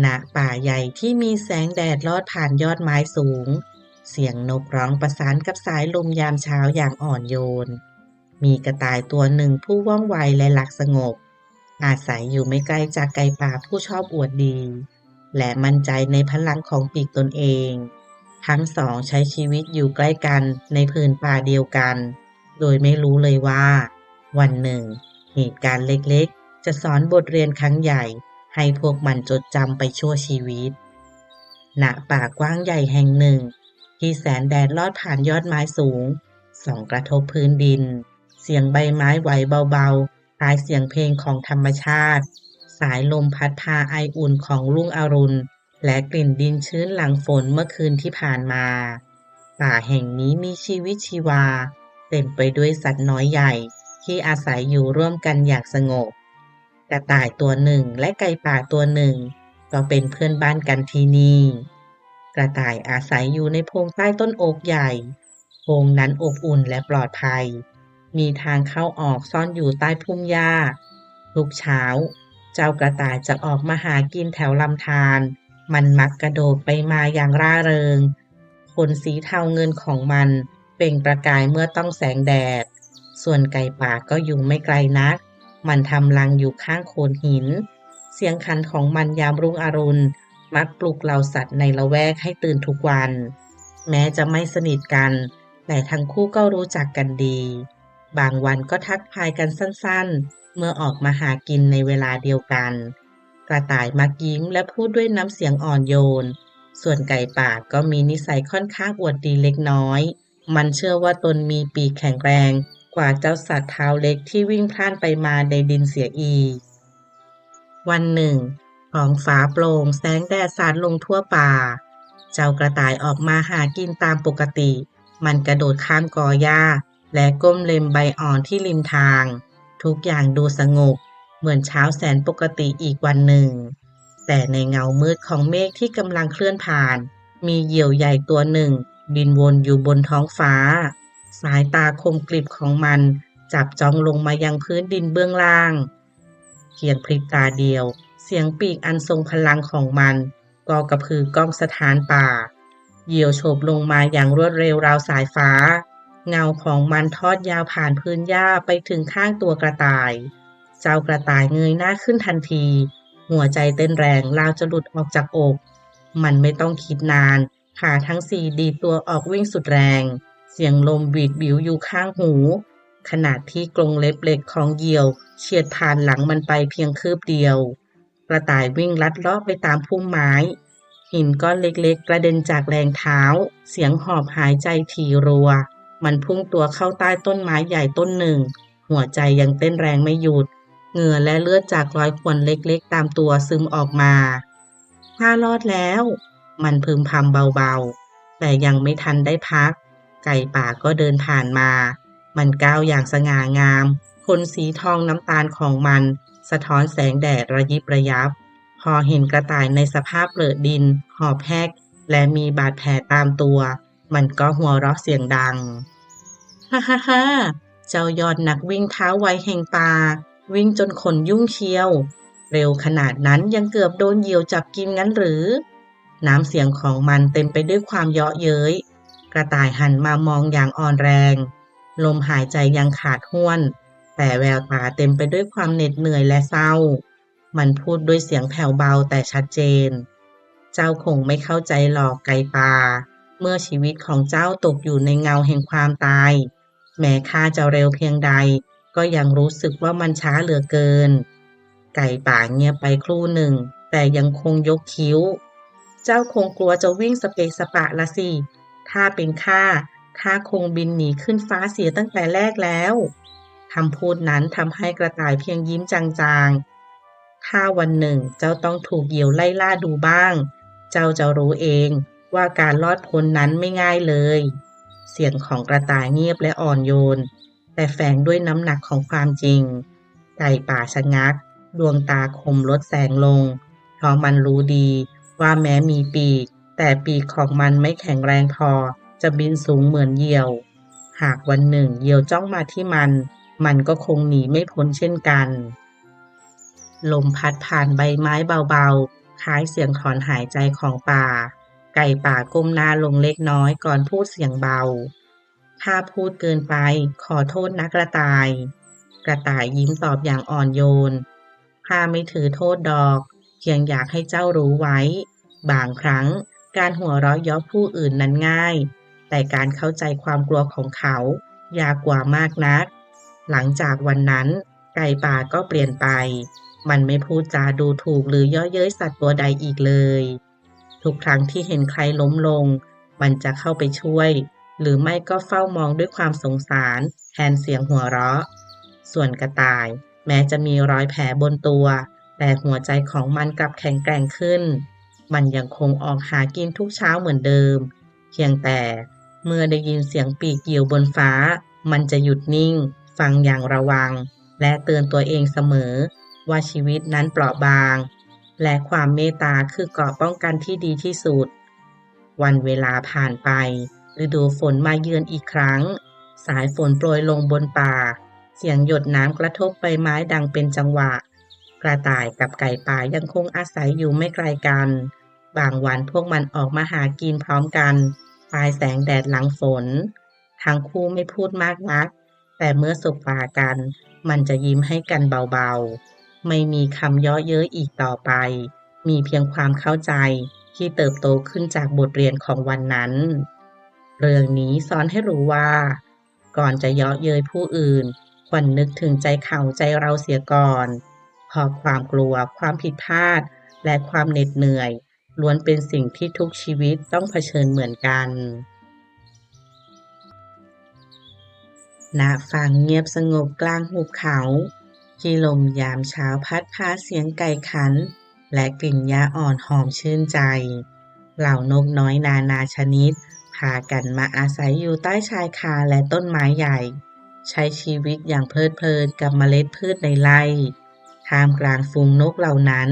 ณป่าใหญ่ที่มีแสงแดดลอดผ่านยอดไม้สูงเสียงนกร้องประสานกับสายลมยามเช้าอย่างอ่อนโยนมีกระต่ายตัวหนึ่งผู้ว่องไวและหลักสงบอาศัยอยู่ไม่ไกลจากไก่ป่าผู้ชอบอวดดีและมั่นใจในพลังของปีกตนเองทั้งสองใช้ชีวิตอยู่ใกล้กันในผืนป่าเดียวกันโดยไม่รู้เลยว่าวันหนึ่งเหตุการณ์เล็กๆจะสอนบทเรียนครั้งใหญ่ ให้พวกมันจดจำไปชั่วชีวิต ณ ป่ากว้างใหญ่แห่งหนึ่งที่แสงแดดลอดผ่านยอดไม้สูงส่องกระทบพื้นดิน เสียงใบไม้ไหวเบาๆคล้ายเสียงเพลงของธรรมชาติ สายลมพัดพาไออุ่นของรุ่งอรุณและกลิ่นดินชื้นหลังฝนเมื่อคืนที่ผ่านมา ป่าแห่งนี้มีชีวิตชีวาเต็มไปด้วยสัตว์น้อยใหญ่ที่อาศัยอยู่ร่วมกันอย่างสงบ กระต่ายตัวหนึ่งและไก่ป่าตัวหนึ่งก็เป็นเพื่อนบ้านกันที่นี่กระต่ายอาศัยอยู่ในโพรงใต้ต้นโอ๊กใหญ่โพรงนั้นอบอุ่นและปลอดภัยมีทางเข้าออกซ่อนอยู่ใต้พุ่มหญ้าทุกเช้าเจ้ากระต่ายจะออกมาหากินแถวลำธารมันมักกระโดดไปมาอย่างร่าเริงขนสีเทาเงินของมันเปล่งประกายเมื่อต้องแสงแดดส่วนไก่ป่าก็อยู่ไม่ไกลนัก มันทำรังอยู่ข้างโขดหิน เสียงขันของมันยามรุ่งอรุณมักปลุกเหล่าสัตว์ในละแวกให้ตื่นทุกวัน แม้จะไม่สนิทกัน แต่ทั้งคู่ก็รู้จักกันดี บางวันก็ทักทายกันสั้นๆ เมื่อออกมาหากินในเวลาเดียวกัน กระต่ายมักยิ้มและพูดด้วยน้ำเสียงอ่อนโยน ส่วนไก่ป่าก็มีนิสัยค่อนข้างอวดดีเล็กน้อย มันเชื่อว่าตนมีปีกแข็งแรงกว่าเจ้าสัตว์เท้าเล็กที่วิ่งพล่านไปมาในดินเสียอีกวันหนึ่งท้องฟ้าโปร่งแสงแดดสาดลงทั่วป่าเจ้ากระต่ายออกมาหากินตามปกติมันกระโดดข้ามกอหญ้าและก้มเล็มใบอ่อนที่ริมทางทุกอย่างดูสงบเหมือนเช้าแสนปกติอีกวันหนึ่งแต่ในเงามืดของเมฆที่กำลังเคลื่อนผ่านมีเหยี่ยวใหญ่ตัวหนึ่งบินวนอยู่บนท้องฟ้า สายตาคมกริบของมันจับจ้องลงมายังพื้นดินเบื้องล่างเพียงพริบตาเดียวเสียงปีกอันทรงพลังของมันก็กระพือก้องสถานป่าเหยี่ยวโฉบลงมาอย่างรวดเร็วราวสายฟ้าเงาของมันทอดยาวผ่านพื้นหญ้าไปถึงข้างตัวกระต่ายเจ้ากระต่ายเงยหน้าขึ้นทันทีหัวใจเต้นแรงราวจะหลุดออกจากอกมันไม่ต้องคิดนานขาทั้งสี่ดีดตัวออกวิ่งสุดแรงเสียงลมหวีดหวิวอยู่ข้างหูขณะที่กรงเล็บเหล็กของเหยี่ยวเฉียดผ่านหลังมันไปเพียงคืบเดียวกระต่ายวิ่งลัดเลาะไปตามพุ่มไม้หินก้อนเล็กๆกระเด็นจากแรงเท้าเสียงหอบหายใจถี่รัวมันพุ่งตัวเข้าใต้ต้นไม้ใหญ่ต้นหนึ่งหัวใจยังเต้นแรงไม่หยุดเหงื่อและเลือดจากรอยข่วนเล็กๆตามตัวซึมออกมาข้ารอดแล้วมันพึมพำเบาๆแต่ยังไม่ทันได้พักไก่ป่าก็เดินผ่านมามันก้าวอย่างสง่างามขนสีทองน้ำตาลของมันสะท้อนแสงแดดระยิบระยับพอเห็นกระต่ายในสภาพเปรอะดินหอบแหกและมีบาดแผลตามตัวมันก็หัวเราะเสียงดังฮ่าฮ่าฮ่าเจ้ายอดนักวิ่งเท้าไวแห่งป่าวิ่งจนขนยุ่งเชียวเร็วขนาดนั้นยังเกือบโดนเหยี่ยวจับกินงั้นหรือน้ำเสียงของมันเต็มไปด้วยความเยาะเย้ยกระต่ายหันมามองอย่างอ่อนแรงลมหายใจยังขาดห้วนแต่แววตาเต็มไปด้วยความเหน็ดเหนื่อยและเศร้ามันพูดด้วยเสียงแผ่วเบาแต่ชัดเจนเจ้าคงไม่เข้าใจหรอกไก่ป่าเมื่อชีวิตของเจ้าตกอยู่ในเงาแห่งความตายแม้ข้าจะเร็วเพียงใดก็ยังรู้สึกว่ามันช้าเหลือเกินไก่ป่าเงียบไปครู่หนึ่งแต่ยังคงยกคิ้วเจ้าคงกลัวจะวิ่งสเปะสปะละสิถ้าเป็นข้าคงบินหนีขึ้นฟ้าเสียตั้งแต่แรกแล้วคำพูดนั้นทำให้กระต่ายเพียงยิ้มจางๆถ้าวันหนึ่งเจ้าต้องถูกเหยี่ยวไล่ล่าดูบ้างเจ้าจะรู้เองว่าการรอดพ้นนั้นไม่ง่ายเลยเสียงของกระต่ายเงียบและอ่อนโยนแต่แฝงด้วยน้ำหนักของความจริงไก่ป่าชะงักดวงตาคมลดแสงลงเพราะมันรู้ดีว่าแม้มีปีกแต่ปีกของมันไม่แข็งแรงพอจะบินสูงเหมือนเหยี่ยวหากวันหนึ่งเหยี่ยวจ้องมาที่มันก็คงหนีไม่พ้นเช่นกันลมพัดผ่านใบไม้เบาๆ คล้ายเสียงถอนหายใจของป่าไก่ป่าก้มหน้าลงเล็กน้อยก่อนพูดเสียงเบาถ้าพูดเกินไปขอโทษนะกระต่ายกระต่ายยิ้มตอบอย่างอ่อนโยนข้าไม่ถือโทษดอกเพียงอยากให้เจ้ารู้ไว้บางครั้งการหัวเราะเยาะผู้อื่นนั้นง่ายแต่การเข้าใจความกลัวของเขายากกว่ามากนักหลังจากวันนั้นไก่ป่าก็เปลี่ยนไปมันไม่พูดจาดูถูกหรือเย่อเย้ยสัตว์ตัวใดอีกเลยทุกครั้งที่เห็นใครล้มลงมันจะเข้าไปช่วยหรือไม่ก็เฝ้ามองด้วยความสงสารแทนเสียงหัวเราะส่วนกระต่ายแม้จะมีรอยแผลบนตัวแต่หัวใจของมันกลับแข็งแกร่งขึ้นมันยังคงออกหากินทุกเช้าเหมือนเดิมเพียงแต่เมื่อได้ยินเสียงปีกเหยี่ยวบนฟ้ามันจะหยุดนิ่งฟังอย่างระวังและเตือนตัวเองเสมอว่าชีวิตนั้นเปราะบางและความเมตตาคือเกราะป้องกันที่ดีที่สุดวันเวลาผ่านไปฤดูฝนมาเยือนอีกครั้งสายฝนโปรยลงบนป่าเสียงหยดน้ำกระทบใบไม้ดังเป็นจังหวะกระต่ายกับไก่ป่ายังคงอาศัยอยู่ไม่ไกลกันบางวันพวกมันออกมาหากินพร้อมกันปลายแสงแดดหลังฝนทั้งคู่ไม่พูดมากนักแต่เมื่อสบตากันมันจะยิ้มให้กันเบาๆไม่มีคำเยาะเย้ยอีกต่อไปมีเพียงความเข้าใจที่เติบโตขึ้นจากบทเรียนของวันนั้นเรื่องนี้สอนให้รู้ว่าก่อนจะเยาะเย้ยผู้อื่นควรนึกถึงใจเขาใจเราเสียก่อนเพราะความกลัวความผิดพลาดและความเหน็ดเหนื่อยล้วนเป็นสิ่งที่ทุกชีวิตต้องเผชิญเหมือนกัน ณฝั่งเงียบสงบกลางหุบเขาที่ลมยามเช้าพัดพาเสียงไก่ขันและกลิ่นหญ้าอ่อนหอมชื่นใจเหล่านกน้อยนานาชนิดพากันมาอาศัยอยู่ใต้ชายคาและต้นไม้ใหญ่ใช้ชีวิตอย่างเพลิดเพลินกับเมล็ดพืชในไร่ท่ามกลางฝูงนกเหล่านั้น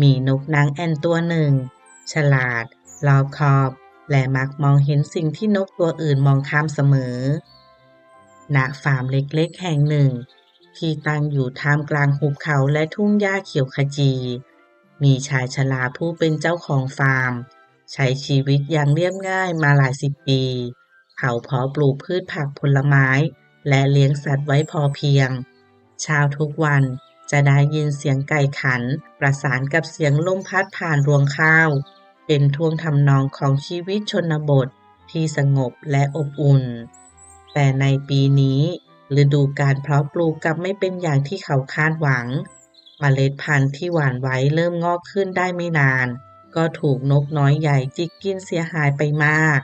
มีนกนางแอ่นตัวหนึ่งฉลาดรอบคอบและมักมองเห็นสิ่งที่นกตัวอื่นมองข้ามเสมอ ณฟาร์มเล็กๆแห่งหนึ่งที่ตั้งอยู่ท่ามกลางหุบเขาและทุ่งหญ้าเขียวขจีมีชายชราผู้เป็นเจ้าของฟาร์มใช้ชีวิตอย่างเรียบง่ายมาหลายสิบปีเขาเพาะปลูกพืชผักผลไม้และเลี้ยงสัตว์ไว้พอเพียงเช้าทุกวันจะได้ยินเสียงไก่ขันประสานกับเสียงลมพัดผ่านรวงข้าวเป็นท่วงทำนองของชีวิตชนบทที่สงบและอบอุ่น แต่ในปีนี้ฤดูกาลเพาะปลูกกลับไม่เป็นอย่างที่เขาคาดหวังเมล็ดพันธุ์ที่หว่านไว้เริ่มงอกขึ้นได้ไม่นานก็ถูกนกน้อยใหญ่จิกกินเสียหายไปมาก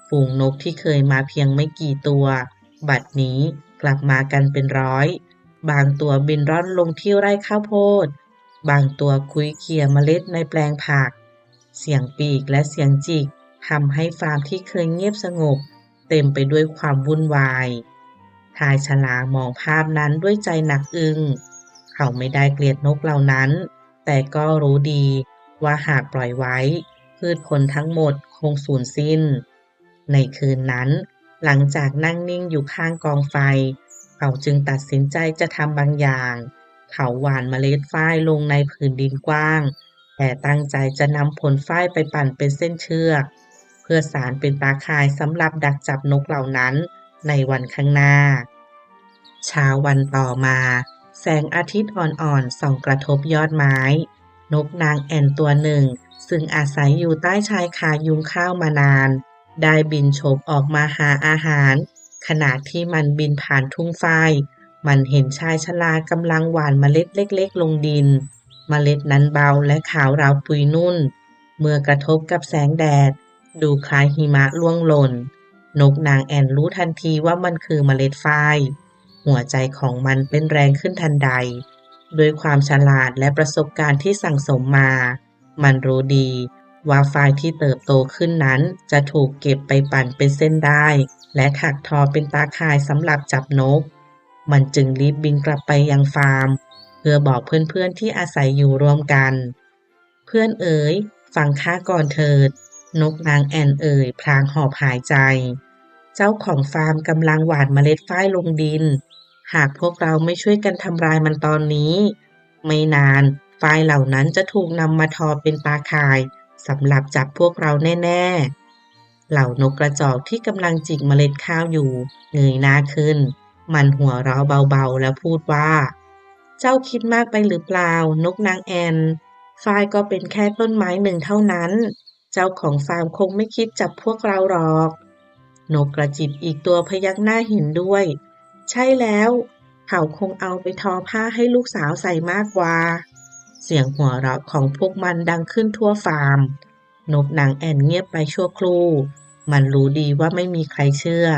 ฝูงนกที่เคยมาเพียงไม่กี่ตัวบัดนี้กลับมากันเป็นร้อยบางตัวบินร่อนลงที่ไร่ข้าวโพดบางตัวคุยเขี่ยเมล็ดในแปลงผักเสียงปีกและเสียงจิกทำให้ฟาร์มที่เคยเงียบสงบ เต็มไปด้วยความวุ่นวายชายชรามองภาพนั้นด้วยใจหนักอึ้งเขาไม่ได้เกลียดนกเหล่านั้น แต่ก็รู้ดีว่าหากปล่อยไว้พืชผลทั้งหมดคงสูญสิ้น ในคืนนั้นหลังจากนั่งนิ่งอยู่ข้างกองไฟ เขาจึงตัดสินใจจะทำบางอย่าง เขาหว่านเมล็ดฝ้ายลงในผืนดินกว้าง แต่ตั้งใจจะนำผลฝ้ายไปปั่นเป็นเส้นเชือก เพื่อสารเป็นตาข่ายสำหรับดักจับนกเหล่านั้นในวันข้างหน้าเช้าวันต่อมาแสงอาทิตย์อ่อนๆส่องกระทบยอดไม้นกนางแอ่นตัวหนึ่งซึ่งอาศัยอยู่ใต้ชายคายุงข้าวมานานได้บินโฉบออกมาหาอาหารขณะที่มันบินผ่านทุ่งฝ้ายมันเห็นชายชรากำลังหว่านเมล็ดเล็กๆลงดินเมล็ดนั้นเบาและขาวราวปุยนุ่นเมื่อกระทบกับแสงแดด ดูคล้ายหิมะร่วงหล่นนกนางแอ่นรู้ทันทีว่ามันคือเมล็ดฝ้ายหัวใจของมันเต้นแรงขึ้นทันใดด้วยความฉลาดและประสบการณ์ที่สั่งสมมามันรู้ดีว่าฝ้ายที่เติบโตขึ้นนั้นจะถูกเก็บไปปั่นเป็นเส้นได้และถักทอเป็นตาข่ายสำหรับจับนกมันจึงรีบบินกลับไปยังฟาร์มเพื่อบอกเพื่อนๆที่อาศัยอยู่ร่วมกันเพื่อนเอ๋ยฟังข้าก่อนเถิด นกนางแอ่นเอ่ยพลางหอบหายใจ เจ้าของฟาร์มกำลังหว่านเมล็ดฝ้ายลงดิน หากพวกเราไม่ช่วยกันทำลายมันตอนนี้ ไม่นาน ฝ้ายเหล่านั้นจะถูกนำมาทอเป็นตาข่ายสำหรับจับพวกเราแน่ๆเหล่านกกระจอกที่กำลังจิกเมล็ดข้าวอยู่เงยหน้าขึ้นมันหัวเราะเบาๆแล้วพูดว่าเจ้าคิดมากไปหรือเปล่านกนางแอ่นฝ้ายก็เป็นแค่ต้นไม้หนึ่งเท่านั้นเจ้าของฟาร์มคงไม่คิดจับพวกเราหรอกนกกระจิบอีกตัวพยักหน้าเห็นด้วยใช่แล้วเขาคงเอาไปทอผ้าให้ลูกสาวใส่มากกว่าเสียงหัวเราะของพวกมันดังขึ้นทั่วฟาร์มนกนางแอ่นเงียบไปชั่วครู่มันรู้ดีว่าไม่มีใครเชื่อ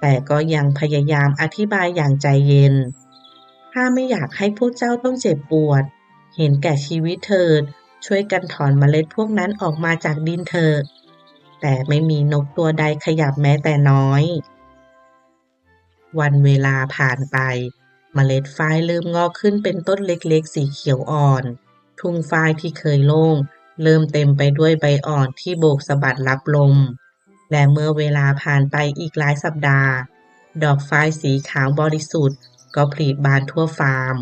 แต่ก็ยังพยายามอธิบายอย่างใจเย็นข้าไม่อยากให้พวกเจ้าต้องเจ็บปวดเห็นแก่ชีวิตเถิดช่วยกันถอนเมล็ดพวกนั้นออกมาจากดินเถิดแต่ไม่มีนกตัวใดขยับแม้แต่น้อยวันเวลาผ่านไปเมล็ดฝ้ายเริ่มงอกขึ้นเป็นต้นเล็กๆสีเขียวอ่อนทุ่งฝ้ายที่เคยโล่งเริ่มเต็มไปด้วยใบอ่อนที่โบกสะบัดรับลมและเมื่อเวลาผ่านไปอีกหลายสัปดาห์ดอกฝ้ายสีขาวบริสุทธิ์ก็ผลิบานทั่วฟาร์ม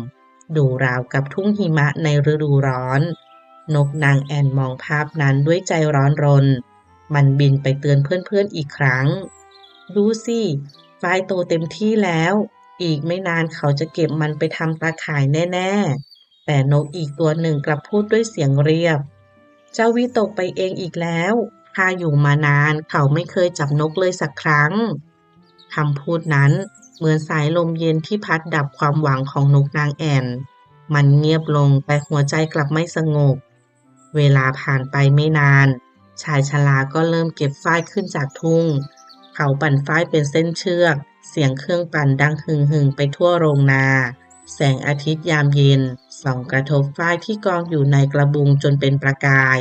ดูราวกับทุ่งหิมะในฤดูร้อนนกนางแอ่นมองภาพนั้นด้วยใจร้อนรนมันบินไปเตือนเพื่อนๆอีกครั้งดูสิฝ้ายโตเต็มที่แล้วอีกไม่นานเขาจะเก็บมันไปทำตาข่ายแน่ๆแต่นกอีกตัวหนึ่งกลับพูดด้วยเสียงเรียบเจ้าวิตกไปเองอีกแล้วข้าอยู่มานานเขาไม่เคยจับนกเลยสักครั้งคำพูดนั้นเหมือนสายลมเย็นที่พัดดับความหวังของนกนางแอ่นมันเงียบลงแต่หัวใจกลับไม่สงบเวลาผ่านไปไม่นานชายชราก็เริ่มเก็บฝ้ายขึ้นจากทุ่งเขาปั่นฝ้ายเป็นเส้นเชือกเสียงเครื่องปั่นดังหึ่งๆไปทั่วโรงนาแสงอาทิตย์ยามเย็นส่องกระทบฝ้ายที่กองอยู่ในกระบุงจนเป็นประกาย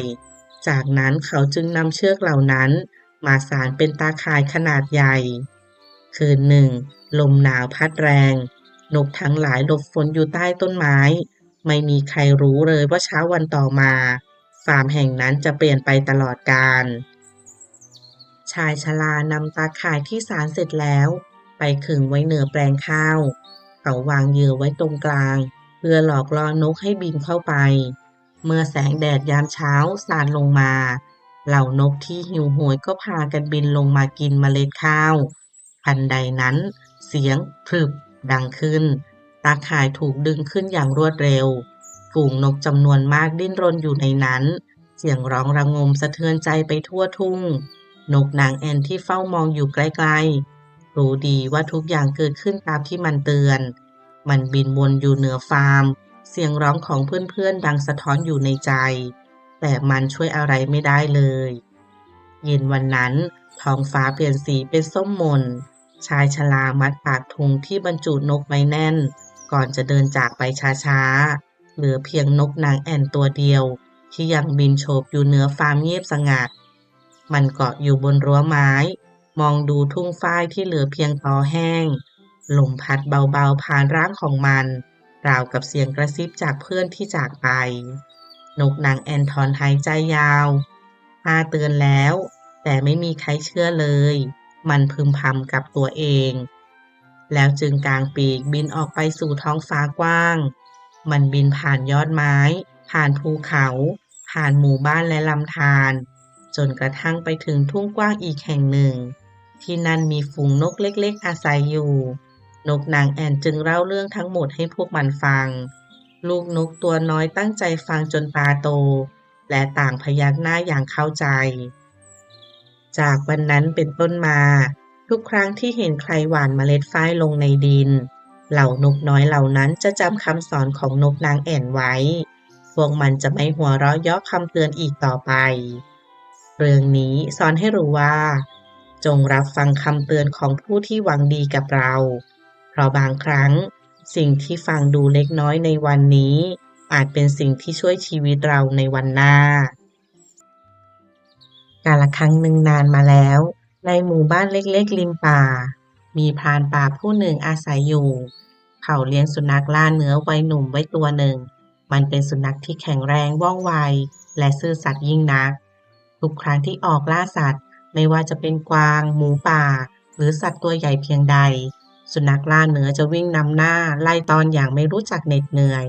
จากนั้นเขาจึงนำเชือกเหล่านั้นมาสานเป็นตาข่ายขนาดใหญ่คืนหนึ่งลมหนาวพัดแรงนกทั้งหลายหลบฝนอยู่ใต้ต้นไม้ไม่มีใครรู้เลยว่าเช้าวันต่อมาฟาร์มแห่งนั้นจะเปลี่ยนไปตลอดกาลชายชรานำตาข่ายที่สานเสร็จแล้วไปขึงไว้เหนือแปลงข้าวเขาวางเหยื่อไว้ตรงกลางเพื่อหลอกล่อนกให้บินเข้าไปเมื่อแสงแดดยามเช้าสาดลงมาเหล่านกที่หิวโหยก็พากันบินลงมากินเมล็ดข้าวทันใดนั้นเสียงพรึบดังขึ้นตาข่ายถูกดึงขึ้นอย่างรวดเร็วฝูงนกจำนวนมากดิ้นรนอยู่ในนั้นเสียงร้องระงมสะเทือนใจไปทั่วทุ่งนกนางแอ่นที่เฝ้ามองอยู่ใกล้ๆรู้ดีว่าทุกอย่างเกิดขึ้นตามที่มันเตือนมันบินวนอยู่เหนือฟาร์มเสียงร้องของเพื่อนๆดังสะท้อนอยู่ในใจแต่มันช่วยอะไรไม่ได้เลยเย็นวันนั้นท้องฟ้าเปลี่ยนสีเป็นส้มหม่นชายชรามัดปากถุงที่บรรจุนกไว้แน่นก่อนจะเดินจากไปช้าๆเหลือเพียงนกนางแอ่นตัวเดียวที่ยังบินโฉบอยู่เหนือฟาร์มเงียบสงัดมันเกาะอยู่บนรั้วไม้มองดูทุ่งฝ้ายที่เหลือเพียงตอแห้งลมพัดเบาๆผ่านร่างของมันราวกับเสียงกระซิบจากเพื่อนที่จากไปนกนางแอ่นถอนหายใจยาวข้าเตือนแล้วแต่ไม่มีใครเชื่อเลยมันพึมพำกับตัวเองแล้วจึงกางปีกบินออกไปสู่ท้องฟ้ากว้างมันบินผ่านยอดไม้ผ่านภูเขาผ่านหมู่บ้านและลำธารจนกระทั่งไปถึงทุ่งกว้างอีกแห่งหนึ่งที่นั่นมีฝูงนกเล็กๆอาศัยอยู่นกนางแอ่นจึงเล่าเรื่องทั้งหมดให้พวกมันฟังลูกนกตัวน้อยตั้งใจฟังจนตาโตและต่างพยักหน้าอย่างเข้าใจจากวันนั้นเป็นต้นมาทุกครั้งที่เห็นใครหว่านเมล็ดฝ้ายลงในดินเหล่านกน้อยเหล่านั้นจะจำคำสอนของนกนางแอ่นไว้พวกมันจะไม่หัวเราะเยาะคำเตือนอีกต่อไปเรื่องนี้สอนให้รู้ว่าจงรับฟังคำเตือนของผู้ที่หวังดีกับเราเพราะบางครั้งสิ่งที่ฟังดูเล็กน้อยในวันนี้อาจเป็นสิ่งที่ช่วยชีวิตเราในวันหน้ากาลครั้งหนึ่งนานมาแล้วในหมู่บ้านเล็กๆริมป่ามีพรานป่าผู้หนึ่งอาศัยอยู่เขาเลี้ยงสุนัขล่าเนื้อวัยหนุ่มไว้ตัวหนึ่งมันเป็นสุนัขที่แข็งแรงว่องไวและซื่อสัตย์ยิ่งนักทุกครั้งที่ออกล่าสัตว์ไม่ว่าจะเป็นกวางหมูป่าหรือสัตว์ตัวใหญ่เพียงใดสุนัขล่าเนื้อจะวิ่งนำหน้าไล่ต้อนอย่างไม่รู้จักเหน็ดเหนื่อย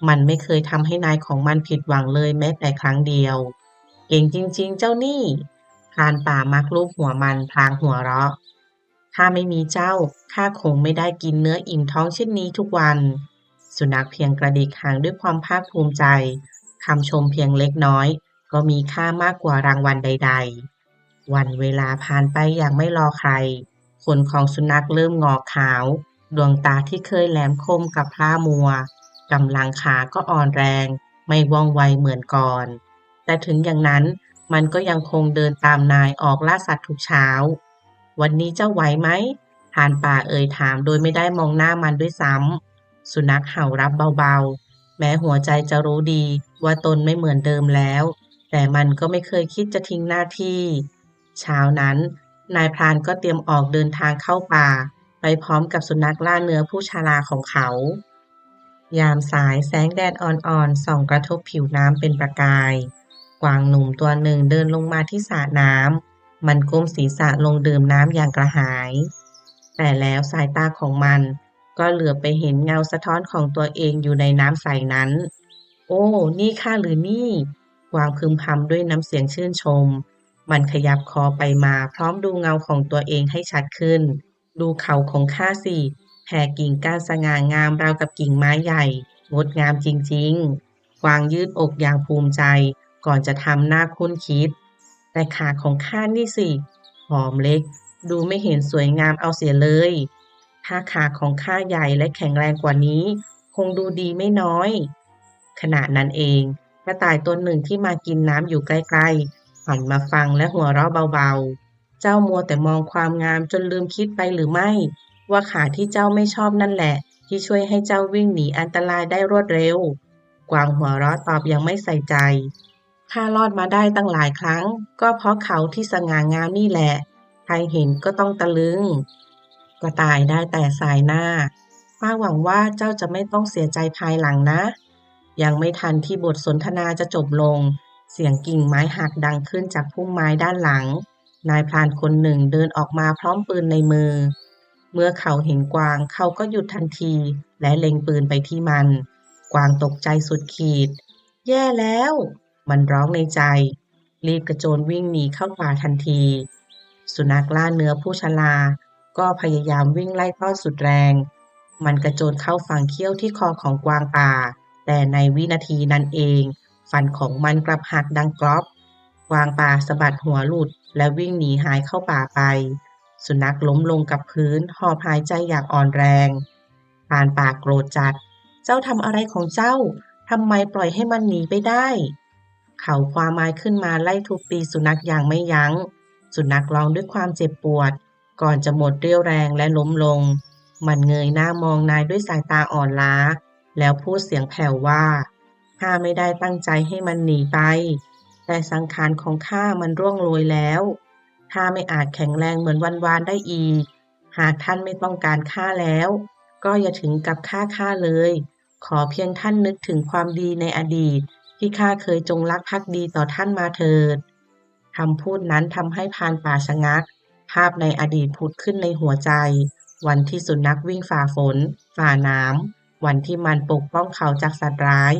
มันไม่เคยทำให้นายของมันผิดหวังเลยแม้แต่ครั้งเดียวเก่งจริงๆเจ้านี่พรานป่ามักลูบหัวมันพลางหัวเราะถ้าไม่มีเจ้าข้าคงไม่ได้กินเนื้ออิ่มท้องเช่นนี้ทุกวันสุนัขเพียงกระดิกหางด้วยความภาคภูมิใจคำชมเพียงเล็กน้อยก็มีค่ามากกว่ารางวัลใดๆวันเวลาผ่านไปอย่างไม่รอใครขนของสุนัขเริ่มงอกขาวดวงตาที่เคยแหลมคมกับพร่ามัวกำลังขาก็อ่อนแรงไม่ว่องไวเหมือนก่อนแต่ถึงอย่างนั้นมันก็ยังคงเดินตามนายออกล่าสัตว์ทุกเช้าวันนี้เจ้าไหวไหมพรานป่าเอ่ยถามโดยไม่ได้มองหน้ามันด้วยซ้ำสุนัขเห่ารับเบาๆแม้หัวใจจะรู้ดีว่าตนไม่เหมือนเดิมแล้วแต่มันก็ไม่เคยคิดจะทิ้งหน้าที่เช้านั้นนายพรานก็เตรียมออกเดินทางเข้าป่าไปพร้อมกับสุนัขล่าเนื้อผู้ชราของเขายามสายแสงแดดอ่อนๆส่องกระทบผิวน้ำเป็นประกายกวางหนุ่มตัวหนึ่งเดินลงมาที่สระน้ำมันก้มศีรษะลงดื่มน้ำอย่างกระหายแต่แล้วสายตาของมันก็เหลือบไปเห็นเงาสะท้อนของตัวเองอยู่ในน้ำใสนั้นโอ้นี่ข้าหรือนี่กวางพึมพำด้วยน้ำเสียงชื่นชมมันขยับคอไปมาพร้อมดูเงาของตัวเองให้ชัดขึ้นดูเขาของข้าสิแผ่กิ่งก้านสง่างามราวกับกิ่งไม้ใหญ่งดงามจริงๆกวางยืดอกอย่างภูมิใจก่อนจะทำหน้าคุ้นคิดแต่ขาของข้านี่สิหอมเล็กดูไม่เห็นสวยงามเอาเสียเลยถ้าขาของข้าใหญ่และแข็งแรงกว่านี้คงดูดีไม่น้อยขณะนั้นเองกระต่ายตัวหนึ่งที่มากินน้ำอยู่ใกล้ๆหันมาฟังและหัวเราะเบาๆเจ้ามัวแต่มองความงามจนลืมคิดไปหรือไม่ว่าขาที่เจ้าไม่ชอบนั่นแหละที่ช่วยให้เจ้าวิ่งหนีอันตรายได้รวดเร็วกวางหัวเราะตอบยังไม่ใส่ใจข้ารอดมาได้ตั้งหลายครั้งก็เพราะเขาที่สง่างามนี่แหละใครเห็นก็ต้องตะลึงกระต่ายได้แต่สายหน้าข้าหวังว่าเจ้าจะไม่ต้องเสียใจภายหลังนะยังไม่ทันที่บทสนทนาจะจบลงเสียงกิ่งไม้หักดังขึ้นจากพุ่มไม้ด้านหลังนายพรานคนหนึ่งเดินออกมาพร้อมปืนในมือเมื่อเขาเห็นกวางเขาก็หยุดทันทีและเล็งปืนไปที่มันกวางตกใจสุดขีดแย่แล้วมันร้องในใจรีบกระโจนวิ่งหนีเข้าป่าทันทีสุนัขล่าเนื้อผู้ชราก็พยายามวิ่งไล่ต้อนสุดแรงมันกระโจนเข้าฝังเขี้ยวที่คอของกวางป่าแต่ในวินาทีนั้นเองฟันของมันกลับหักดังกรอบกวางป่าสะบัดหัวหลุดและวิ่งหนีหายเข้าป่าไปสุนัขล้มลงกับพื้นหอบหายใจอย่างอ่อนแรงพรานป่าโกรธจัดเจ้าทำอะไรของเจ้าทำไมปล่อยให้มันหนีไปได้เขาคว้าไม้ขึ้นมาไล่ทุบตีสุนัขอย่างไม่ยั้งสุนัขร้องด้วยความเจ็บปวดก่อนจะหมดเรี่ยวแรงและล้มลงมันเงยหน้ามองนายด้วยสายตาอ่อนล้าแล้วพูดเสียงแผ่วว่าข้าไม่ได้ตั้งใจให้มันหนีไปแต่สังขารของข้ามันร่วงโรยแล้วข้าไม่อาจแข็งแรงเหมือนวันวานได้อีกหากท่านไม่ต้องการข้าแล้วก็อย่าถึงกับฆ่าข้าเลยขอเพียงท่านนึกถึงความดีในอดีตที่ข้าเคยจงรักภักดีต่อท่านมาเถิดคำพูดนั้นทำให้พรานป่าชะงักภาพในอดีตผุดขึ้นในหัวใจวันที่สุนัขวิ่งฝ่าฝนฝ่าน้ำวันที่มันปกป้องเขาจากสัตว์ร้าย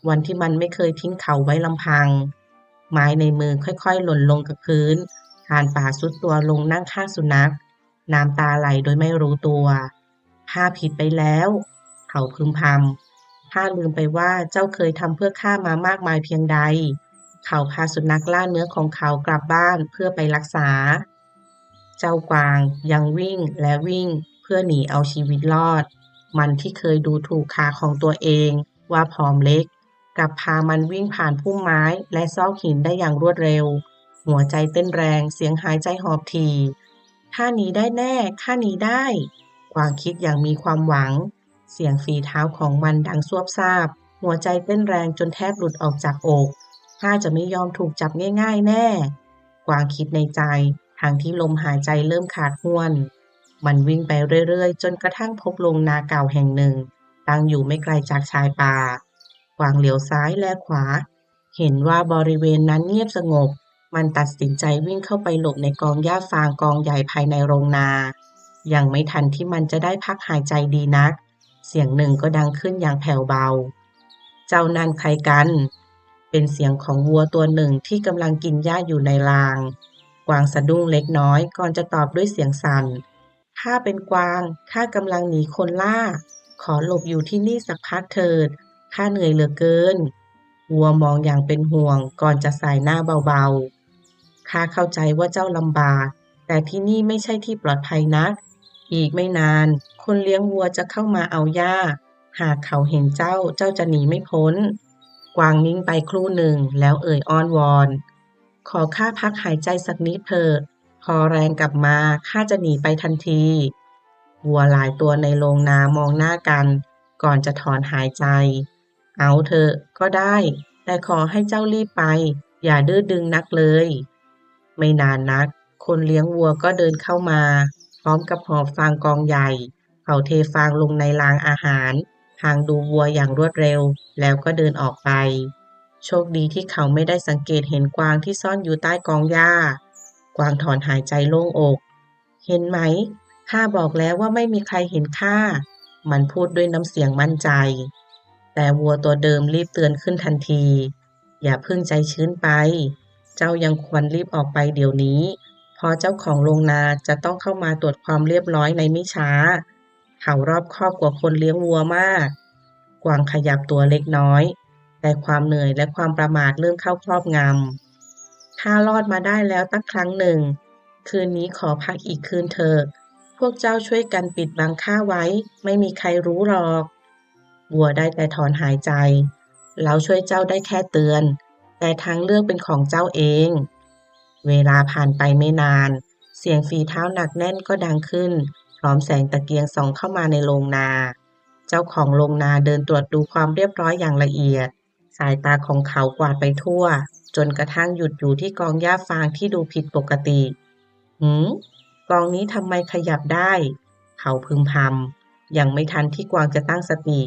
วันที่มันไม่เคยทิ้งเขาไว้ลำพังไม้ในมือค่อยๆหล่นลงกับพื้นพรานป่าทรุดตัวลงนั่งข้างสุนัขน้ำตาไหลโดยไม่รู้ตัวข้าผิดไปแล้วเขาพึมพำข้าลืมไปว่าเจ้าเคยทำเพื่อข้ามามากมายเพียงใดเขาพาสุนัขล่าเนื้อของเขากลับบ้านเพื่อไปรักษาเจ้ากวางยังวิ่งและวิ่งเพื่อหนีเอาชีวิตรอดมันที่เคยดูถูกขาของตัวเองว่าผอมเล็กกลับพามันวิ่งผ่านพุ่มไม้และซอกหินได้อย่างรวดเร็วหัวใจเต้นแรงเสียงหายใจหอบถี่ข้าหนีได้แน่ข้าหนีได้กวางคิดอย่างมีความหวังเสียงฝีเท้าของมันดังซวบซาบหัวใจเต้นแรงจนแทบหลุดออกจากอกข้าจะไม่ยอมถูกจับง่ายๆแน่กวางคิดในใจทั้งที่ลมหายใจเริ่มขาดห้วนมันวิ่งไปเรื่อยๆจนกระทั่งพบโรงนาเก่าแห่งหนึ่งตั้งอยู่ไม่ไกลจากชายป่ากวางเหลียวซ้ายและขวาเห็นว่าบริเวณนั้นเงียบสงบมันตัดสินใจวิ่งเข้าไปหลบในกองหญ้าฟางกองใหญ่ภายในโรงนายังไม่ทันที่มันจะได้พักหายใจดีนักเสียงหนึ่งก็ดังขึ้นอย่างแผ่วเบา เจ้านั่นใครกัน เป็นเสียงของวัวตัวหนึ่งที่กำลังกินหญ้าอยู่ในราง กวางสะดุ้งเล็กน้อยก่อนจะตอบด้วยเสียงสั่น ข้าเป็นกวาง ข้ากำลังหนีคนล่า ขอหลบอยู่ที่นี่สักพักเถิด ข้าเหนื่อยเหลือเกิน วัวมองอย่างเป็นห่วงก่อนจะสายหน้าเบาๆ ข้าเข้าใจว่าเจ้าลำบาก แต่ที่นี่ไม่ใช่ที่ปลอดภัยนัก อีกไม่นาน คนเลี้ยงวัวจะเข้ามาเอาหญ้า หากเขาเห็นเจ้า เจ้าจะหนีไม่พ้น กวางนิ่งไปครู่หนึ่งแล้วเอ่ยอ้อนวอน ขอข้าพักหายใจสักนิดเถิด พอแรงกลับมาข้าจะหนีไปทันที วัวหลายตัวในโรงนามองหน้ากันก่อนจะถอนหายใจ เอาเถอะก็ได้ แต่ขอให้เจ้ารีบไป อย่าดื้อดึงนักเลย ไม่นานนัก คนเลี้ยงวัวก็เดินเข้ามา พร้อมกับหอบฟางกองใหญ่ เขาเทฟางลงในรางอาหารพลางดูวัวอย่างรวดเร็ว แล้วก็เดินออกไป โชคดีที่เขาไม่ได้สังเกตเห็นกวางที่ซ่อนอยู่ใต้กองหญ้ากวางถอนหายใจโล่งอก เห็นไหม ข้าบอกแล้วว่าไม่มีใครเห็นข้า มันพูดด้วยน้ำเสียงมั่นใจ แต่วัวตัวเดิมรีบเตือนขึ้นทันที อย่าเพิ่งใจชื้นไป เจ้ายังควรรีบออกไปเดี๋ยวนี้ เพราะเจ้าของโรงนาจะต้องเข้ามาตรวจความเรียบร้อยในไม่ช้า เขารอบคอบกว่าคนเลี้ยงวัวมาก กวางขยับตัวเล็กน้อย แต่ความเหนื่อยและความประมาทเริ่มเข้าครอบงำ ข้ารอดมาได้แล้วตั้งครั้งหนึ่ง คืนนี้ขอพักอีกคืนเถอะ พวกเจ้าช่วยกันปิดบังข้าไว้ ไม่มีใครรู้หรอก วัวได้แต่ถอนหายใจ เราช่วยเจ้าได้แค่เตือน แต่ทางเลือกเป็นของเจ้าเอง เวลาผ่านไปไม่นาน เสียงฝีเท้าหนักแน่นก็ดังขึ้น พร้อมแสงตะเกียงส่องเข้ามาในโรงนา เจ้าของโรงนาเดินตรวจดูความเรียบร้อยอย่างละเอียด สายตาของเขากวาดไปทั่ว จนกระทั่งหยุดอยู่ที่กองหญ้าฟางที่ดูผิดปกติ หืม กองนี้ทำไมขยับได้ เขาพึมพำ ยังไม่ทันที่กวางจะตั้งสติ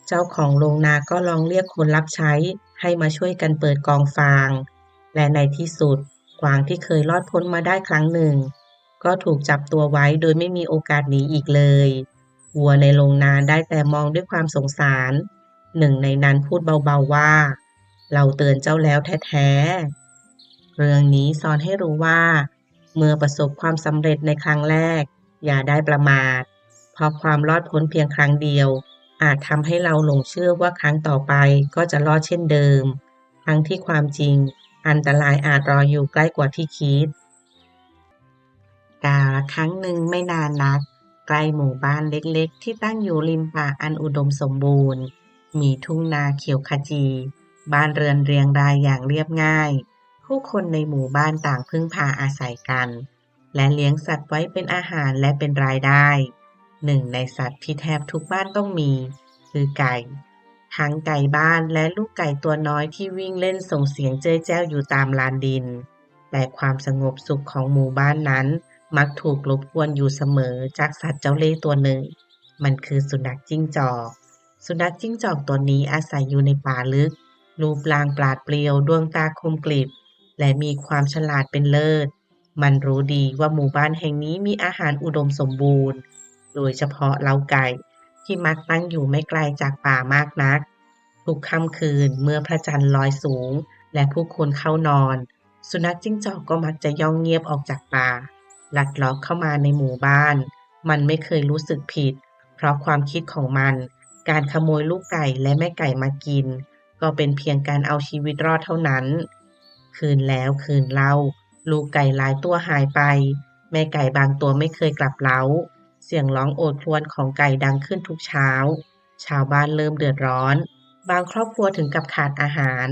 เจ้าของโรงนาก็ลองเรียกคนรับใช้ให้มาช่วยกันเปิดกองฟาง และในที่สุด กวางที่เคยรอดพ้นมาได้ครั้งหนึ่ง ก็ถูกจับตัวไว้โดยไม่มีโอกาสหนีอีกเลย วัวในโรงนาได้แต่มองด้วยความสงสาร หนึ่งในนั้นพูดเบาๆว่า เราเตือนเจ้าแล้วแท้ๆ เรื่องนี้สอนให้รู้ว่า เมื่อประสบความสำเร็จในครั้งแรก อย่าได้ประมาท เพราะความรอดพ้นเพียงครั้งเดียว อาจทำให้เราหลงเชื่อว่าครั้งต่อไปก็จะรอดเช่นเดิม ทั้งที่ความจริง อันตรายอาจรออยู่ใกล้กว่าที่คิด กาลครั้งหนึ่งไม่นานนัก ใกล้หมู่บ้านเล็กๆที่ตั้งอยู่ริมป่าอันอุดมสมบูรณ์ มีทุ่งนาเขียวขจี บ้านเรือนเรียงรายอย่างเรียบง่าย ผู้คนในหมู่บ้านต่างพึ่งพาอาศัยกัน และเลี้ยงสัตว์ไว้เป็นอาหารและเป็นรายได้ หนึ่งในสัตว์ที่แทบทุกบ้านต้องมี คือไก่ ทั้งไก่บ้านและลูกไก่ตัวน้อยที่วิ่งเล่นส่งเสียงเจ้ยแจ้วอยู่ตามลานดิน แต่ความสงบสุขของหมู่บ้านนั้น มักถูกรบกวนอยู่เสมอจากสัตว์เจ้าเล่ห์ตัวหนึ่ง มันคือสุนัขจิ้งจอก สุนัขจิ้งจอกตัวนี้อาศัยอยู่ในป่าลึก รูปร่างปราดเปรียว ดวงตาคมกริบ และมีความฉลาดเป็นเลิศ มันรู้ดีว่าหมู่บ้านแห่งนี้มีอาหารอุดมสมบูรณ์ โดยเฉพาะเล้าไก่ที่มักตั้งอยู่ไม่ไกลจากป่ามากนัก ทุกค่ำคืนเมื่อพระจันทร์ลอยสูงและผู้คนเข้านอน สุนัขจิ้งจอกก็มักจะย่องเงียบออกจากป่า ลัดเลาะเข้ามาในหมู่บ้าน มันไม่เคยรู้สึกผิด เพราะความคิดของมัน การขโมยลูกไก่และแม่ไก่มากิน ก็เป็นเพียงการเอาชีวิตรอดเท่านั้น คืนแล้วคืนเล่า ลูกไก่หลายตัวหายไป แม่ไก่บางตัวไม่เคยกลับเล้า เสียงร้องโอดครวญของไก่ดังขึ้นทุกเช้า ชาวบ้านเริ่มเดือดร้อน บางครอบครัวถึงกับขาดอาหาร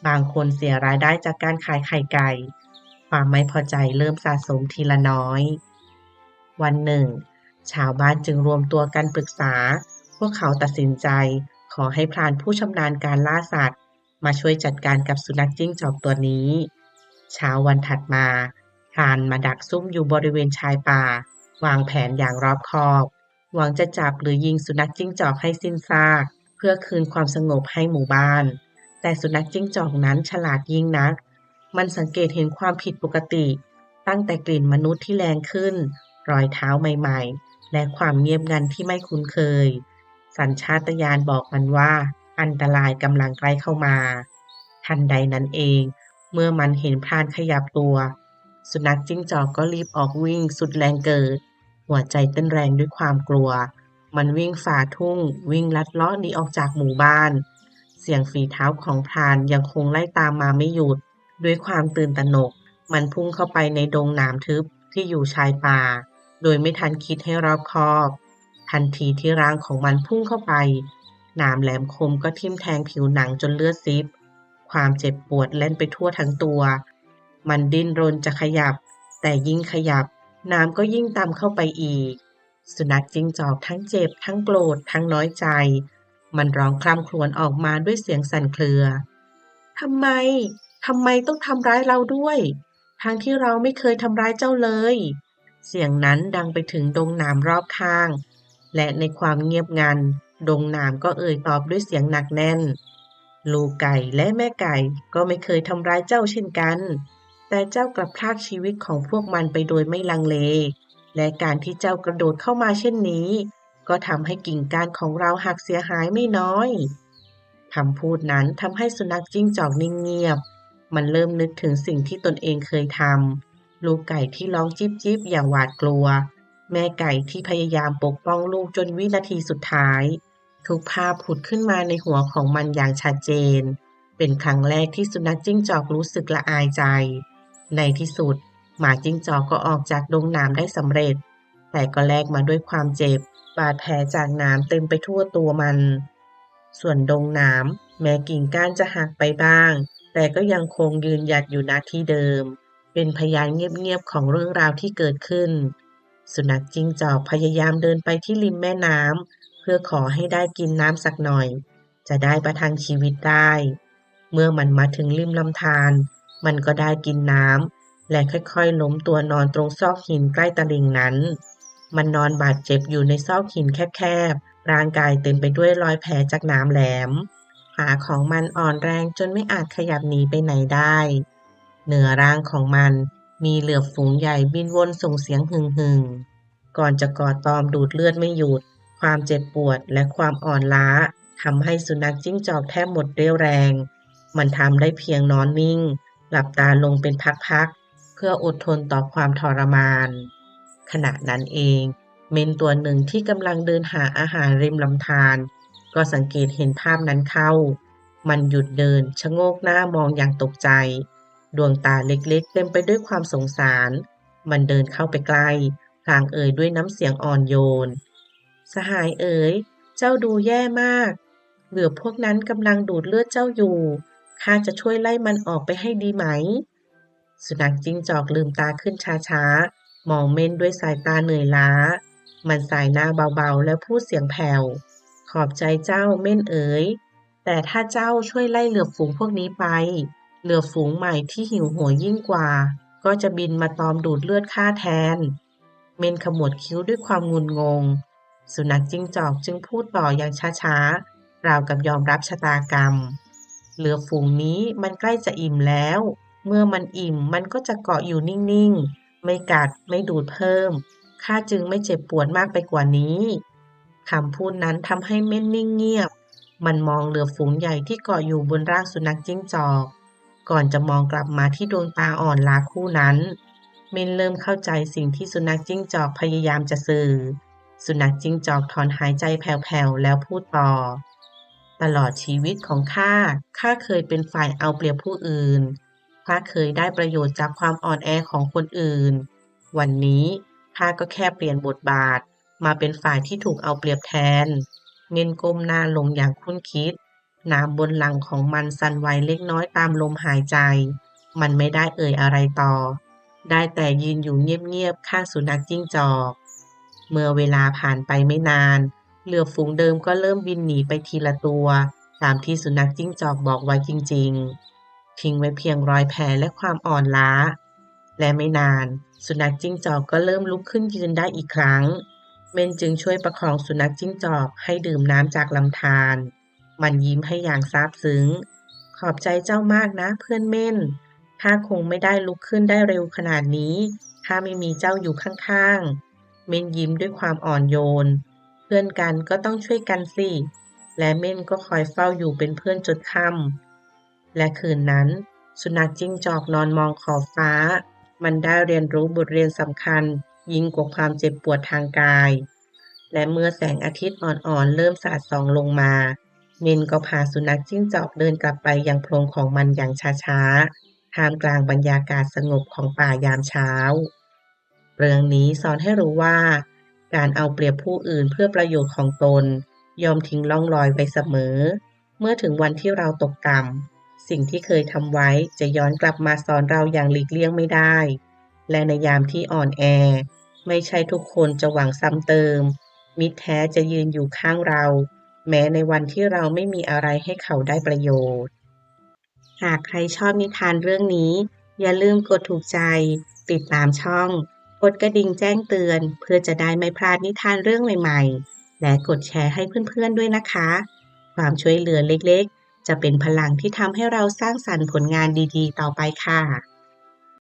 บางคนเสียรายได้จากการขายไข่ไก่ ความไม่พอใจเริ่มสะสมทีละน้อย วันหนึ่ง ชาวบ้านจึงรวมตัวกันปรึกษา พวกเขาตัดสินใจขอให้พรานผู้ชำนาญการล่าสัตว์ มาช่วยจัดการกับสุนัขจิ้งจอกตัวนี้ เช้าวันถัดมา พรานมาดักซุ่มอยู่บริเวณชายป่า วางแผนอย่างรอบคอบ หวังจะจับหรือยิงสุนัขจิ้งจอกให้สิ้นซาก เพื่อคืนความสงบให้หมู่บ้าน แต่สุนัขจิ้งจอกนั้นฉลาดยิ่งนัก มันสังเกตเห็นความผิดปกติ ตั้งแต่กลิ่นมนุษย์ที่แรงขึ้น รอยเท้าใหม่ๆ และความเงียบงันที่ไม่คุ้นเคย สัญชาตญาณบอกมันว่า อันตรายกำลังใกล้เข้ามาทันใดนั้นเองเมื่อมันเห็นพรานขยับตัวสุนัขจิ้งจอกก็รีบออกวิ่งสุดแรงเกิดหัวใจเต้นแรงด้วยความกลัวมันวิ่งฝ่าทุ่งวิ่งลัดเลาะหนีออกจากหมู่บ้านเสียงฝีเท้าของพรานยังคงไล่ตามมาไม่หยุดด้วยความตื่นตระหนกมันพุ่งเข้าไปในดงหนามทึบที่อยู่ชายป่าโดยไม่ทันคิดให้รอบคอบทันทีที่ร่างของมันพุ่งเข้าไปหนามแหลมคมก็ทิ่มแทงผิวหนังจนเลือดซิบความเจ็บปวดเล่นไปทั่วทั้งตัวมันดิ้นรนจะขยับแต่ยิ่งขยับน้ำก็ยิ่งต่ำเข้าไปอีกสุนัขจิ้งจอกทั้งเจ็บทั้งโกรธทั้งน้อยใจมันร้องคร่ำครวญออกมาด้วยเสียงสั่นเครือทำไมทำไมต้องทำร้ายเราด้วยทั้งที่เราไม่เคยทำร้ายเจ้าเลยเสียงนั้นดังไปถึงดงหนามรอบข้างและในความเงียบงันดงหนามก็เอ่ยตอบด้วยเสียงหนักแน่นลูกไก่และแม่ไก่ก็ไม่เคยทำร้ายเจ้าเช่นกันแต่เจ้ากลับพรากชีวิตของพวกมันไปโดยไม่ลังเลและการที่เจ้ากระโดดเข้ามาเช่นนี้ก็ทำให้กิ่งก้านของเราหักเสียหายไม่น้อยคำพูดนั้นทำให้สุนัขจิ้งจอกนิ่งเงียบมันเริ่มนึกถึงสิ่งที่ตนเองเคยทำลูกไก่ที่ร้องจิ๊บจิ๊บอย่างหวาดกลัวแม่ไก่ที่พยายามปกป้องลูกจนวินาทีสุดท้ายทุกภาพผุดขึ้นมาในหัวของมันอย่างชัดเจนเป็นครั้งแรกที่สุนัขจิ้งจอกรู้สึกละอายใจในที่สุดหมาจิ้งจอกก็ออกจากดงหนามได้สำเร็จแต่ก็แลกมาด้วยความเจ็บบาดแผลจากหนามเต็มไปทั่วตัวมันส่วนดงหนามแม้กิ่งก้านจะหักไปบ้างแต่ก็ยังคงยืนหยัดอยู่ณที่เดิมเป็นพยานเงียบๆของเรื่องราวที่เกิดขึ้นสุนัขจิ้งจอกพยายามเดินไปที่ริมแม่น้ำเพื่อขอให้ได้กินน้ำสักหน่อยจะได้ประทังชีวิตได้เมื่อมันมาถึงริมลำธารมันก็ได้กินน้ำและค่อยๆล้มตัวนอนตรงซอกหินใกล้ตลิ่งนั้นมันนอนบาดเจ็บอยู่ในซอกหินแคบๆร่างกายเต็มไปด้วยรอยแผลจากหนามแหลมขาของมันอ่อนแรงจนไม่อาจขยับหนีไปไหนได้เหนือร่างของมันมีเหลือบฝูงใหญ่บินวนส่งเสียงหึ่งๆก่อนจะกอดตอมดูดเลือดไม่หยุดความเจ็บปวดและความอ่อนล้าทำให้สุนัขจิ้งจอกแทบหมดเรี่ยวแรงมันทำได้เพียงนอนนิ่งหลับตาลงเป็นพักๆเพื่ออดทนต่อความทรมานขณะนั้นเองเม่นตัวหนึ่งที่กำลังเดินหาอาหารริมลำธารก็สังเกตเห็นภาพนั้นเข้ามันหยุดเดินชะโงกหน้ามองอย่างตกใจดวงตาเล็กๆเต็มไปด้วยความสงสารมันเดินเข้าไปใกล้พลางเอ่ยด้วยน้ำเสียงอ่อนโยนสหายเอ๋ยเจ้าดูแย่มากเหลือบพวกนั้นกำลังดูดเลือดเจ้าอยู่ข้าจะช่วยไล่มันออกไปให้ดีไหมสุนัขจิ้งจอกลืมตาขึ้นช้าๆมองเม่นด้วยสายตาเหนื่อยล้ามันสายหน้าเบาๆแล้วพูดเสียงแผ่วขอบใจเจ้าเม่นเอ๋ยแต่ถ้าเจ้าช่วยไล่เหลือบฝูงพวกนี้ไปเหลือบฝูงใหม่ที่หิวโหยยิ่งกว่าก็จะบินมาตอมดูดเลือดข้าแทนเม่นขมวดคิ้วด้วยความงุนงงสุนัขจิ้งจอกจึงพูดต่ออย่างช้าๆราวกับยอมรับชะตากรรมเหลือบฝูงนี้มันใกล้จะอิ่มแล้วเมื่อมันอิ่มมันก็จะเกาะอยู่นิ่งๆไม่กัดไม่ดูดเพิ่มข้าจึงไม่เจ็บปวดมากไปกว่านี้คำพูดนั้นทำให้เม่นนิ่งเงียบมันมองเหลือบฝูงใหญ่ที่เกาะอยู่บนร่างสุนัขจิ้งจอกก่อนจะมองกลับมาที่ดวงตาอ่อนล้าคู่นั้นเม่นเริ่มเข้าใจสิ่งที่สุนัขจิ้งจอกพยายามจะสื่อสุนัขจิ้งจอกถอนหายใจแผ่วๆแล้วพูดต่อตลอดชีวิตของข้าเคยเป็นฝ่ายเอาเปรียบผู้อื่นข้าเคยได้ประโยชน์จากความอ่อนแอของคนอื่นวันนี้ข้าก็แค่เปลี่ยนบทบาทมาเป็นฝ่ายที่ถูกเอาเปรียบแทนเม่นก้มหน้าลงอย่างคุ้นคิดน้ำบนหลังของมันสั่นไหวเล็กน้อยตามลมหายใจมันไม่ได้เอ่ยอะไรต่อได้แต่ยืนอยู่เงียบๆข้างสุนัขจิ้งจอกเมื่อเวลาผ่านไปไม่นานเหลือบฝูงเดิมก็เริ่มบินหนีไปทีละตัวตามที่สุนัขจิ้งจอกบอกไว้จริงๆทิ้งไว้เพียงรอยแผลและความอ่อนล้าและไม่นานสุนัขจิ้งจอกก็เริ่มลุกขึ้นยืนได้อีกครั้งเม่นจึงช่วยประคองสุนัขจิ้งจอกให้ดื่มน้ำจากลำธารมันยิ้มให้อย่างซาบซึ้งขอบใจเจ้ามากนะเพื่อนเม่นข้าคงไม่ได้ลุกขึ้นได้เร็วขนาดนี้ถ้าไม่มีเจ้าอยู่ข้างๆเม่นยิ้มด้วยความอ่อนโยนเพื่อนกันก็ต้องช่วยกันสิ และเม่นก็คอยเฝ้าอยู่เป็นเพื่อนจนค่ำและคืนนั้นสุนัขจิ้งจอกนอนมองขอบฟ้ามันได้เรียนรู้บทเรียนสำคัญยิ่งกว่าความเจ็บปวดทางกายและเมื่อแสงอาทิตย์อ่อนๆเริ่มสาดส่องลงมาเมนก็พาสุนัขจิ้งจอกเดินกลับไปยังโพรงของมันอย่างช้าๆท่ามกลางบรรยากาศสงบของป่ายามเช้าเรื่องนี้สอนให้รู้ว่าการเอาเปรียบผู้อื่นเพื่อประโยชน์ของตนย่อมทิ้งร่องรอยไว้เสมอเมื่อถึงวันที่เราตกต่ำสิ่งที่เคยทำไว้จะย้อนกลับมาสอนเราอย่างหลีกเลี่ยงไม่ได้และในยามที่อ่อนแอไม่ใช่ทุกคนจะหวังซ้ำเติมมิตรแท้จะยืนอยู่ข้างเราแม้ในวันที่เราไม่มีอะไรให้เขาได้ประโยชน์ หากใครชอบนิทานเรื่องนี้อย่าลืมกดถูกใจติดตามช่องกดกระดิ่งแจ้งเตือนเพื่อจะได้ไม่พลาดนิทานเรื่องใหม่ๆและกดแชร์ให้เพื่อนๆด้วยนะคะความช่วยเหลือเล็กๆจะเป็นพลังที่ทำให้เราสร้างสรรค์ผลงานดีๆต่อไปค่ะ